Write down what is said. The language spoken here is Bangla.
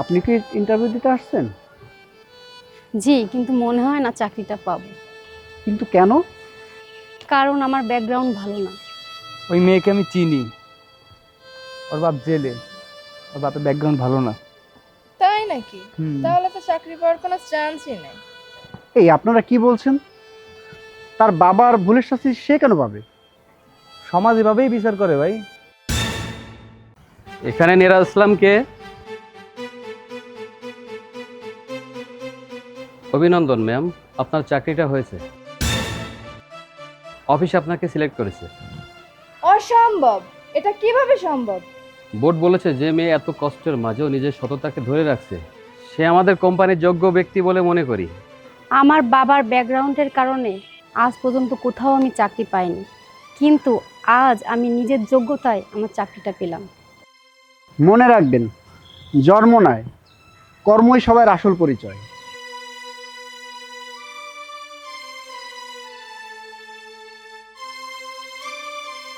আপনি কি ইন্টারভিউ দিতে আসছেন? জি, কিন্তু মনে হয় না চাকরিটা পাবো। কিন্তু কেন? কারণ আমার ব্যাকগ্রাউন্ড ভালো না। ওই মেয়েকে আমি চিনি, ওর বাপ জেলে, ওর বাপের ব্যাকগ্রাউন্ড ভালো না। তাই নাকি? হুম। তাহলে তো চাকরি পাওয়ার কোনো চান্সই নেই। এই আপনারা কি বলছেন? তার বাবার ভুলের শাস্তি সে কেন পাবে? সমাজ এভাবেই বিচার করে ভাই। এখানে নিরাজ ইসলামকে অভিনন্দন ম্যাম, আপনার চাকরিটা হয়েছে। অফিস আপনাকে সিলেক্ট করেছে। অসম্ভব! এটা কিভাবে সম্ভব? বোর্ড বলেছে যে মেয়ে এত কষ্টের মাঝেও নিজের সততাকে ধরে রাখছে সে আমাদের কোম্পানির যোগ্য ব্যক্তি বলে মনে করি। আমার বাবার ব্যাকগ্রাউন্ডের কারণে আজ পর্যন্ত কোথাও আমি চাকরি পাইনি, কিন্তু আজ আমি নিজের যোগ্যতায় আমার চাকরিটা পেলাম। মনে রাখবেন, জন্ম নয়, কর্মই সবার আসল পরিচয়।